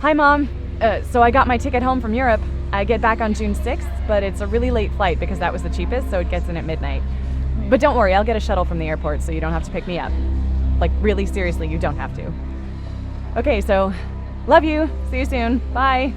Hi, Mom. So I got my ticket home from Europe. I get back on June 6th, but it's a really late flight because that was the cheapest, so it gets in at midnight. But don't worry, I'll get a shuttle from the airport so you don't have to pick me up. Like, really seriously, you don't have to. Okay, so love you. See you soon. Bye.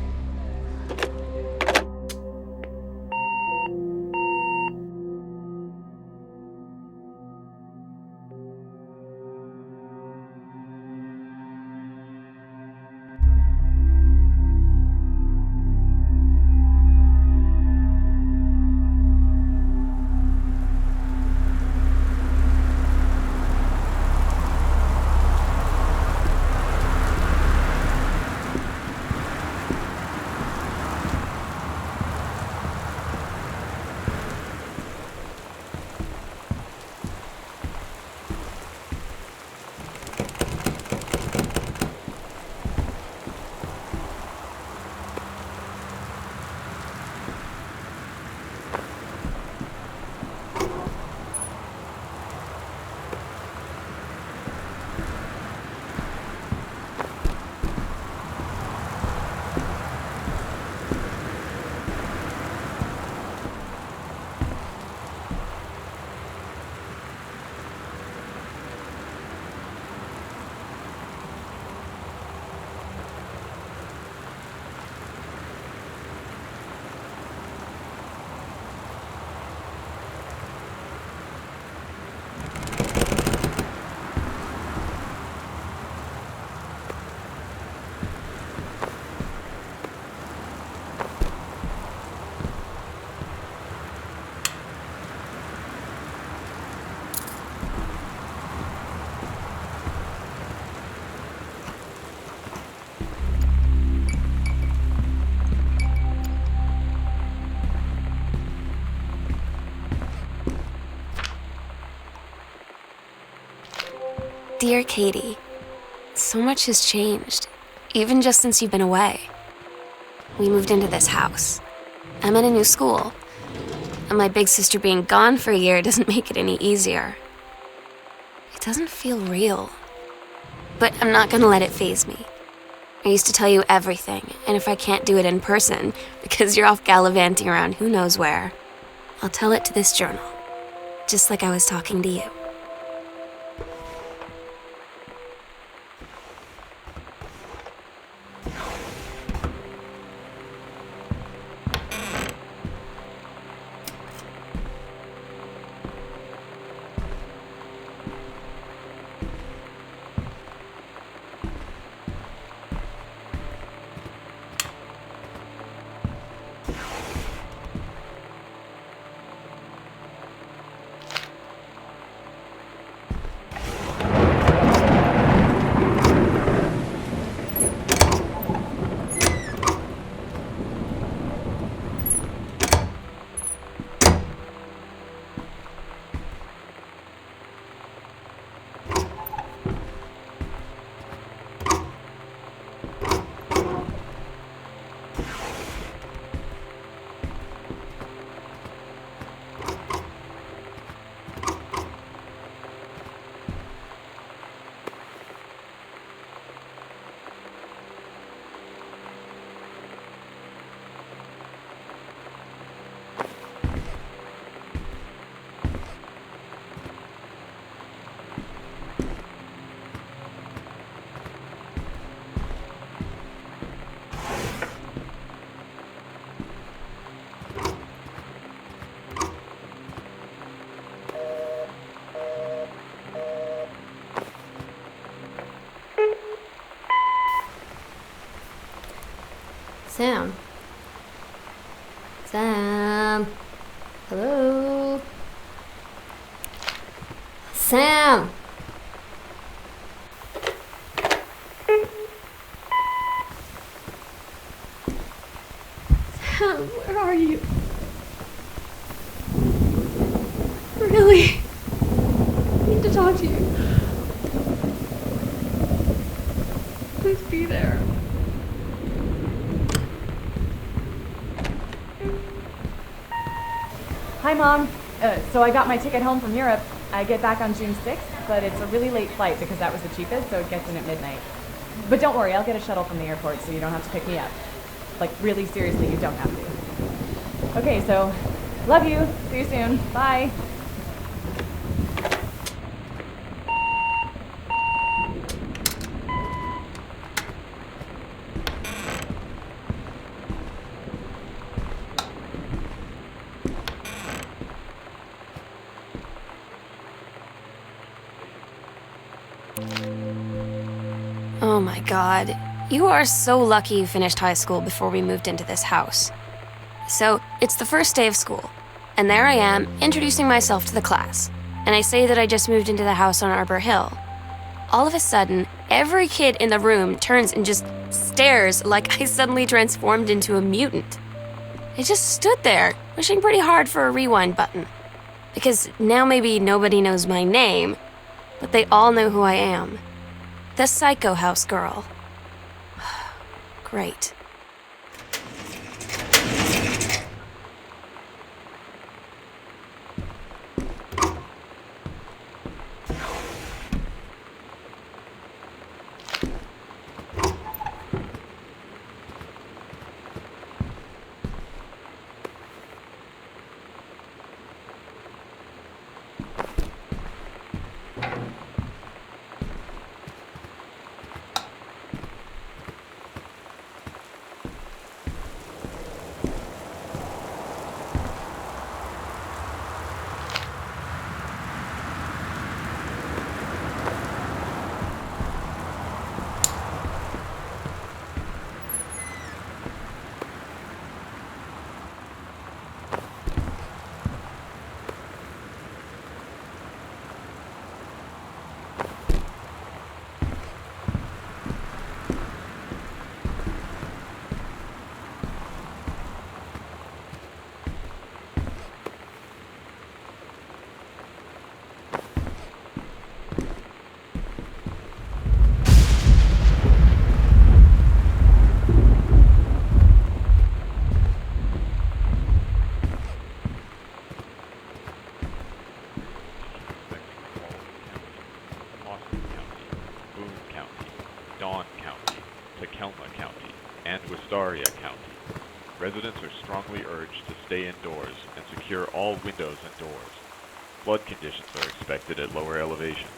Dear Katie, so much has changed, even just since you've been away. We moved into this house. I'm in a new school, and my big sister being gone for a year doesn't make it any easier. It doesn't feel real, but I'm not gonna let it faze me. I used to tell you everything, and if I can't do it in person, because you're off gallivanting around who knows where, I'll tell it to this journal, just like I was talking to you. Sam. Sam. Hello. Sam. Sam, where are you? Really? I need to talk to you. Please be there. Hi, Mom. So I got my ticket home from Europe. I get back on June 6th, but it's a really late flight because that was the cheapest, so it gets in at midnight. But don't worry, I'll get a shuttle from the airport so you don't have to pick me up. Like, really seriously, you don't have to. Okay, so, love you. See you soon. Bye. Oh my god. You are so lucky you finished high school before we moved into this house. So, it's the first day of school, and there I am, introducing myself to the class. And I say that I just moved into the house on Arbor Hill. All of a sudden, every kid in the room turns and just stares like I suddenly transformed into a mutant. I just stood there, wishing pretty hard for a rewind button. Because now maybe nobody knows my name, but they all know who I am. The Psycho House girl. Great. Residents are strongly urged to stay indoors and secure all windows and doors. Flood conditions are expected at lower elevations.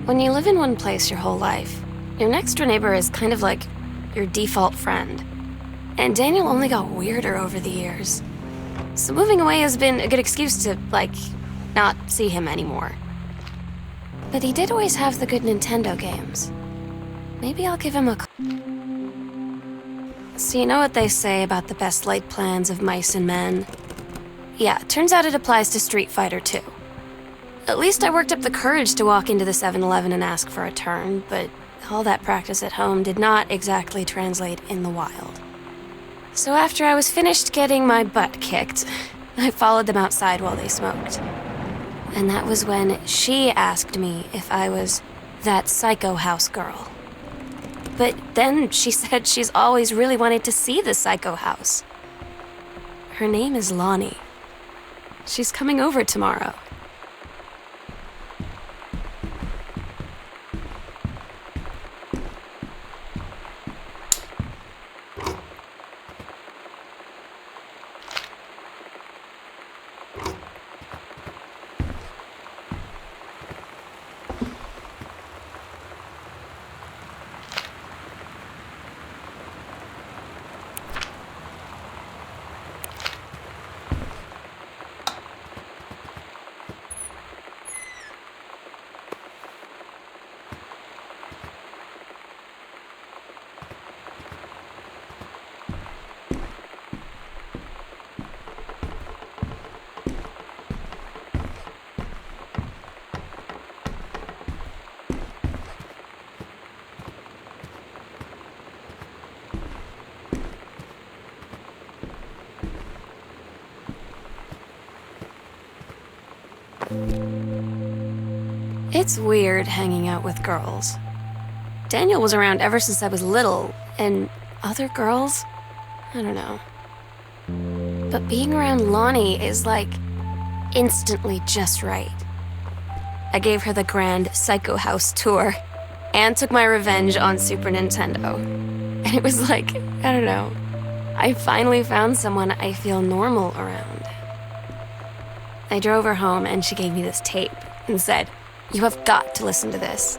When you live in one place your whole life, your next door neighbor is kind of like your default friend. And Daniel only got weirder over the years. So moving away has been a good excuse to, not see him anymore. But he did always have the good Nintendo games. Maybe I'll give him a call. So you know what they say about the best laid plans of mice and men? Yeah, turns out it applies to Street Fighter too. At least I worked up the courage to walk into the 7-Eleven and ask for a turn, but all that practice at home did not exactly translate in the wild. So after I was finished getting my butt kicked, I followed them outside while they smoked. And that was when she asked me if I was that psycho house girl. But then she said she's always really wanted to see the psycho house. Her name is Lonnie. She's coming over tomorrow. It's weird hanging out with girls. Daniel was around ever since I was little, and other girls? I don't know. But being around Lonnie is instantly just right. I gave her the grand Psycho House tour and took my revenge on Super Nintendo. And it was I don't know. I finally found someone I feel normal around. I drove her home and she gave me this tape and said, "You have got to listen to this."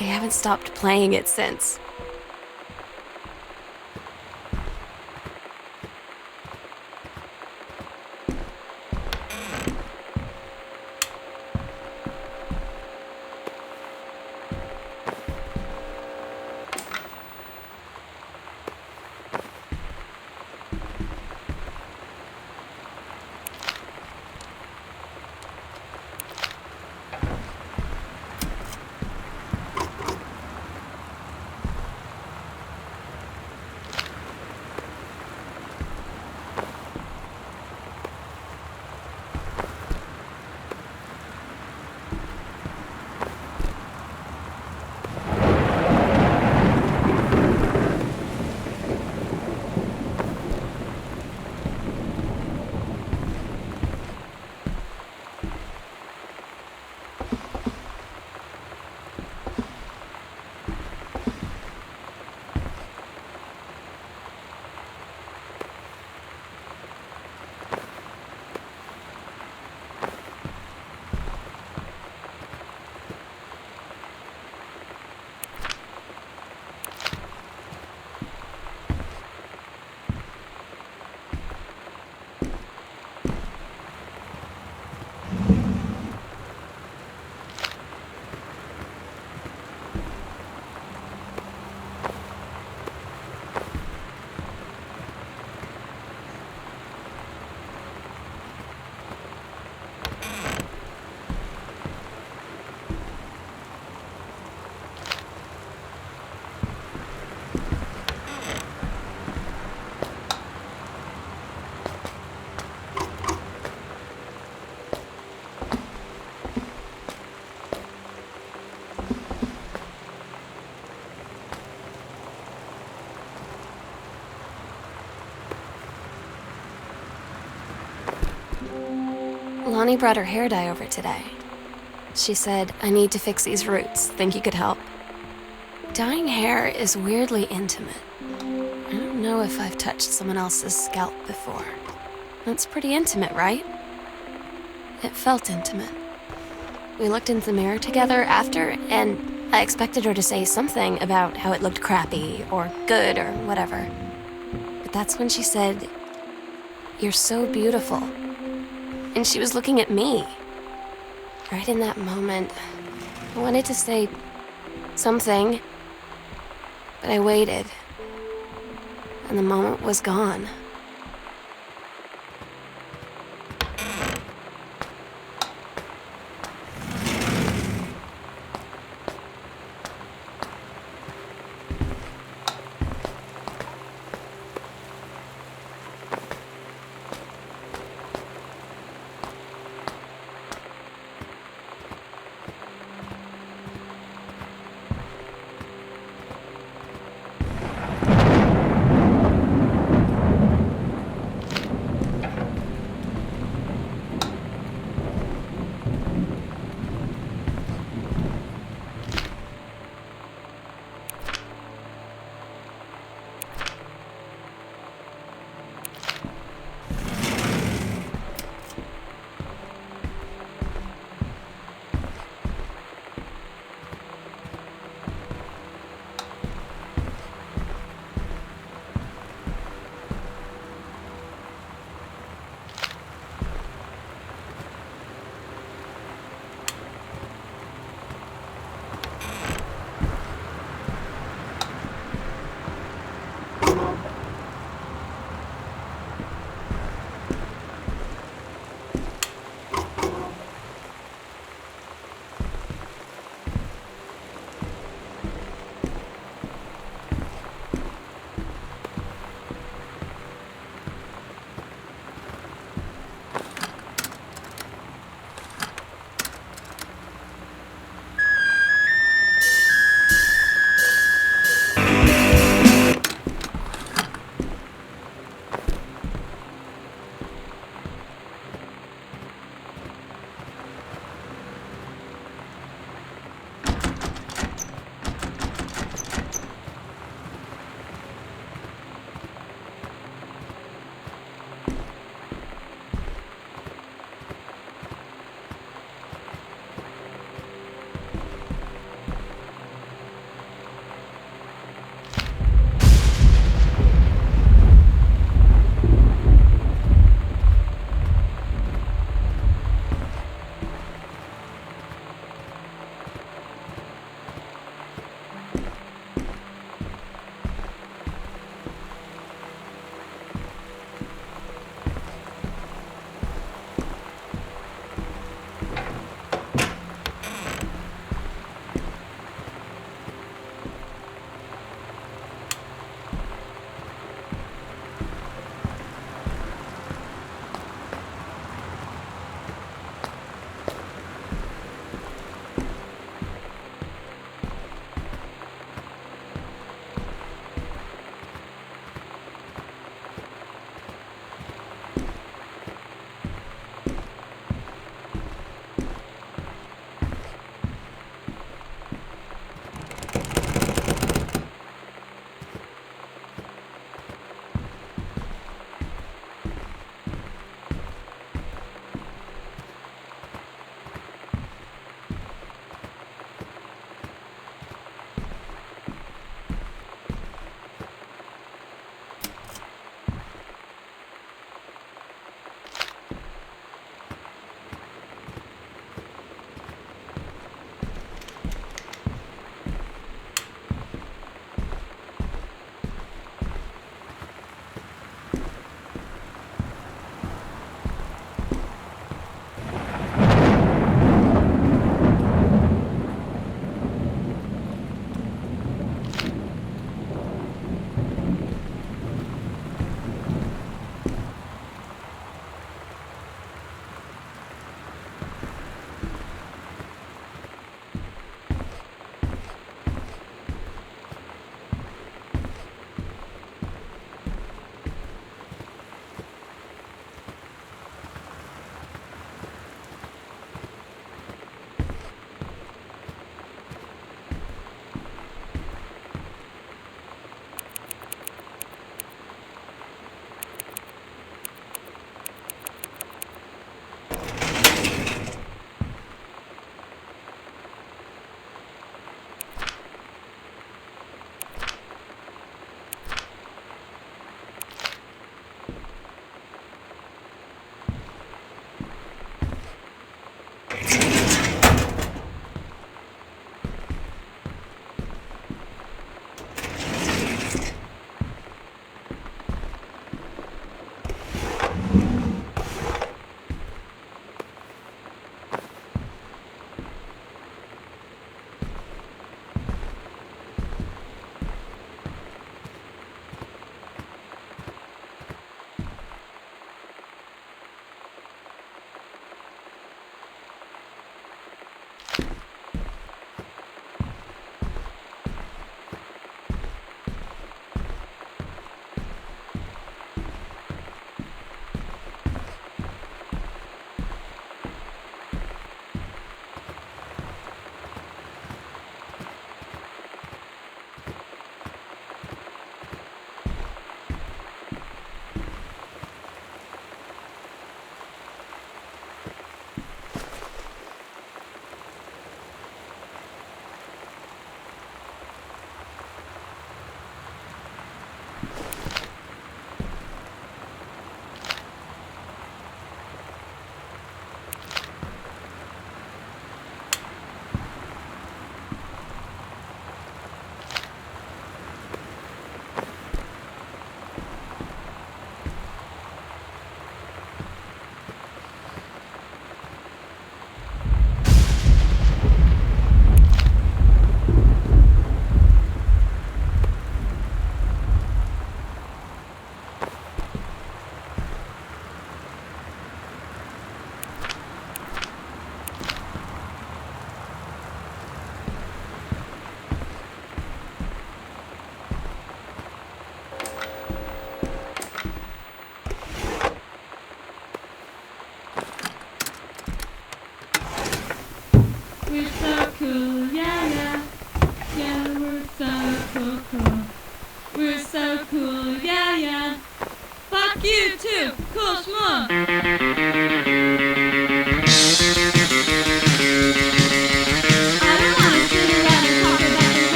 I haven't stopped playing it since. Lonnie brought her hair dye over today. She said, "I need to fix these roots. Think you could help?" Dyeing hair is weirdly intimate. I don't know if I've touched someone else's scalp before. That's pretty intimate, right? It felt intimate. We looked in the mirror together after, and I expected her to say something about how it looked crappy or good or whatever. But that's when she said, "You're so beautiful." And she was looking at me. Right in that moment, I wanted to say something, but I waited, and the moment was gone.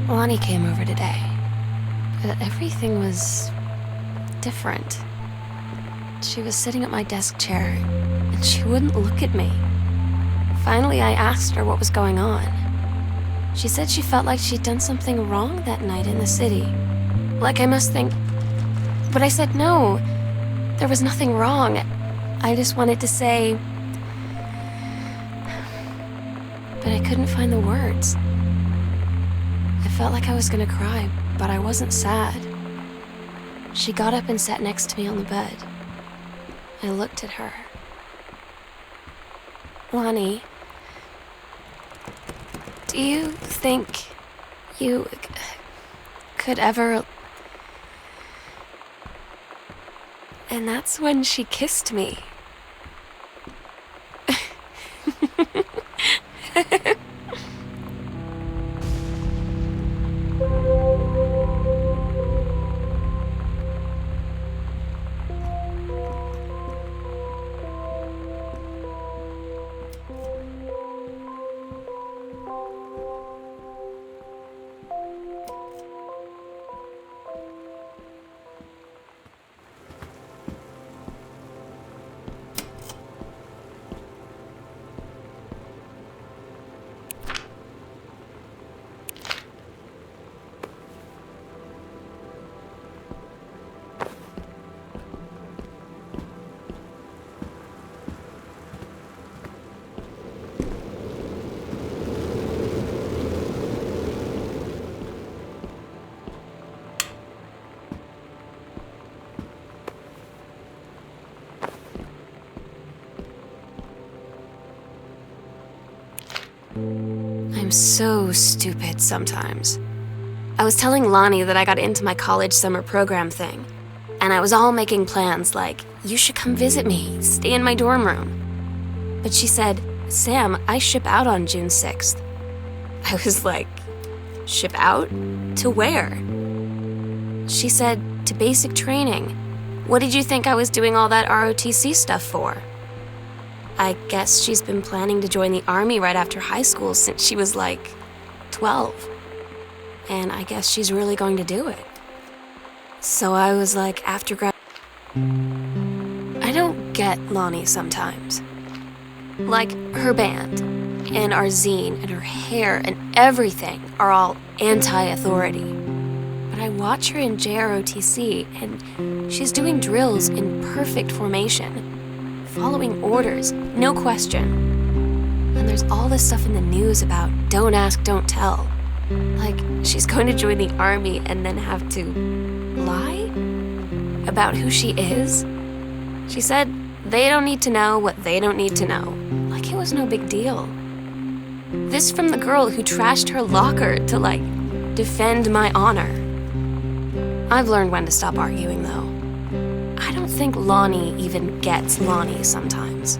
Lonnie came over today. Everything was different. She was sitting at my desk chair, and she wouldn't look at me. Finally, I asked her what was going on. She said she felt like she'd done something wrong that night in the city. Like I must think... But I said no. There was nothing wrong. I just wanted to say... But I couldn't find the words. I felt like I was gonna cry, but I wasn't sad. She got up and sat next to me on the bed. I looked at her. Lonnie, do you think you could ever... And that's when she kissed me. I'm so stupid sometimes. I was telling Lonnie that I got into my college summer program thing, and I was all making plans like, you should come visit me, stay in my dorm room. But she said, Sam, I ship out on June 6th. I was like, ship out? To where? She said, to basic training. What did you think I was doing all that ROTC stuff for? I guess she's been planning to join the Army right after high school since she was like 12. And I guess she's really going to do it. So I was like, after grad... I don't get Lonnie sometimes. Like, her band, and our zine, and her hair, and everything are all anti-authority. But I watch her in JROTC, and she's doing drills in perfect formation. Following orders, no question. And there's all this stuff in the news about don't ask, don't tell. Like, she's going to join the Army and then have to lie about who she is. She said they don't need to know what they don't need to know. Like it was no big deal. This from the girl who trashed her locker to, like, defend my honor. I've learned when to stop arguing, though. I don't think Lonnie even gets Lonnie sometimes.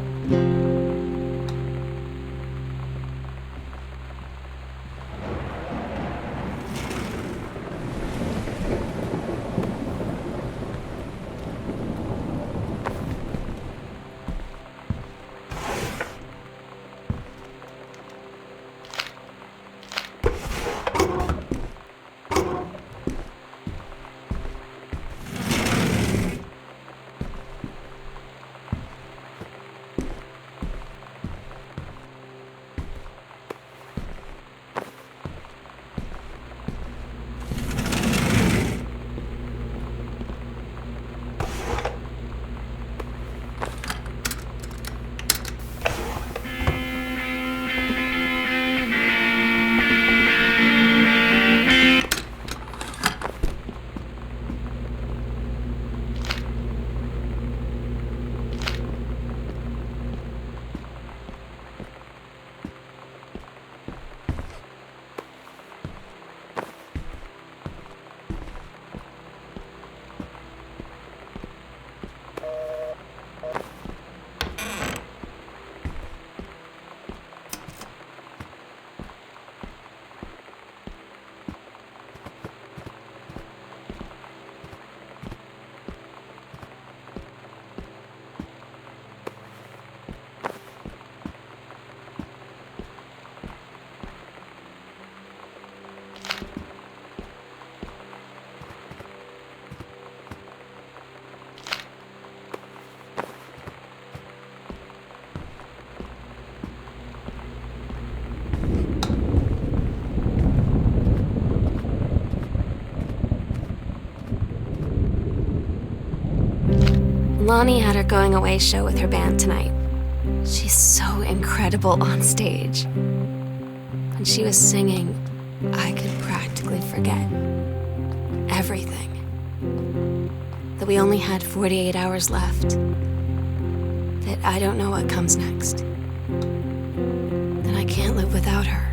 Lonnie had her going away show with her band tonight. She's so incredible on stage. When she was singing, I could practically forget everything. That we only had 48 hours left. That I don't know what comes next. That I can't live without her.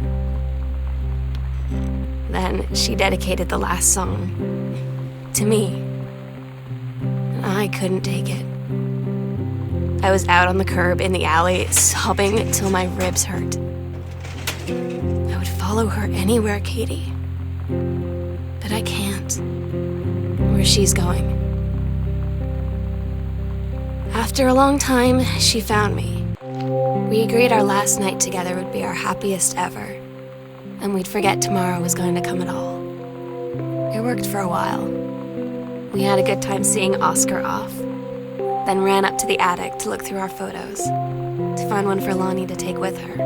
Then she dedicated the last song to me. I couldn't take it. I was out on the curb in the alley, sobbing till my ribs hurt. I would follow her anywhere, Katie. But I can't. Where she's going. After a long time, she found me. We agreed our last night together would be our happiest ever, and we'd forget tomorrow was going to come at all. It worked for a while. We had a good time seeing Oscar off, then ran up to the attic to look through our photos, to find one for Lonnie to take with her.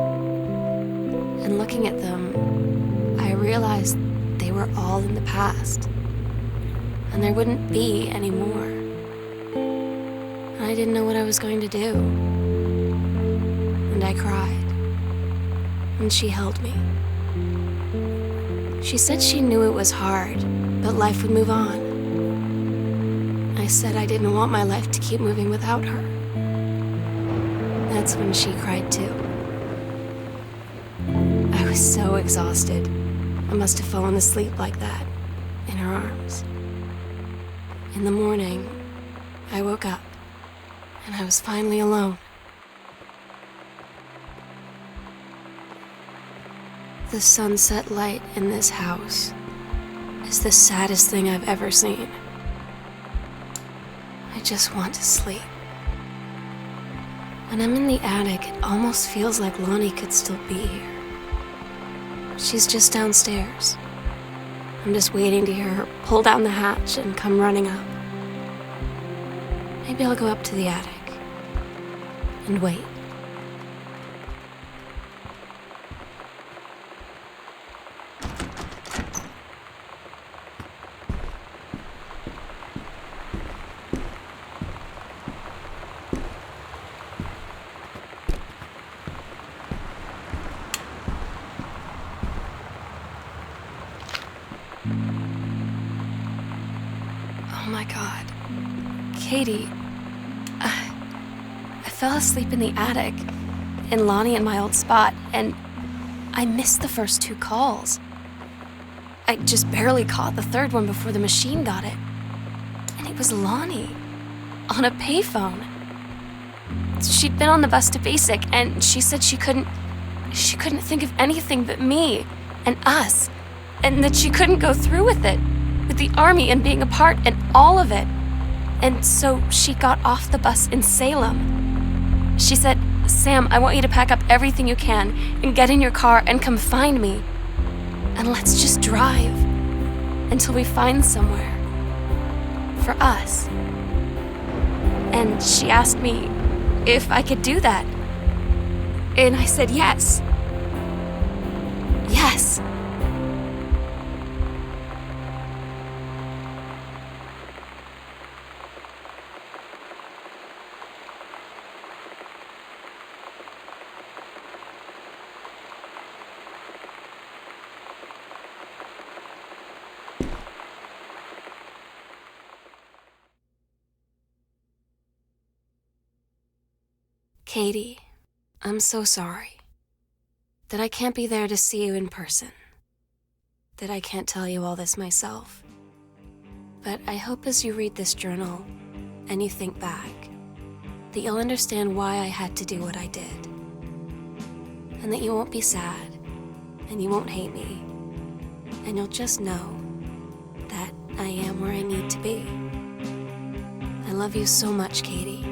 And looking at them, I realized they were all in the past, and there wouldn't be any more. And I didn't know what I was going to do. And I cried, and she held me. She said she knew it was hard, but life would move on. I said I didn't want my life to keep moving without her. That's when she cried too. I was so exhausted. I must have fallen asleep like that, in her arms. In the morning, I woke up, and I was finally alone. The sunset light in this house is the saddest thing I've ever seen. I just want to sleep. When I'm in the attic, it almost feels like Lonnie could still be here. She's just downstairs. I'm just waiting to hear her pull down the hatch and come running up. Maybe I'll go up to the attic and wait. Oh my God. Katie, I fell asleep in the attic, in Lonnie and my old spot, and I missed the first 2 calls. I just barely caught the third one before the machine got it. And it was Lonnie, on a payphone. She'd been on the bus to Basic, and she said she couldn't think of anything but me and us, and that she couldn't go through with it, with the army and being apart and all of it. And so she got off the bus in Salem. She said, "Sam, I want you to pack up everything you can and get in your car and come find me. And let's just drive until we find somewhere for us." And she asked me if I could do that. And I said yes. Yes. Katie, I'm so sorry that I can't be there to see you in person, that I can't tell you all this myself. But I hope as you read this journal and you think back, that you'll understand why I had to do what I did, and that you won't be sad, and you won't hate me, and you'll just know that I am where I need to be. I love you so much, Katie.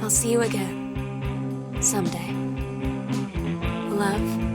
I'll see you again someday. Love.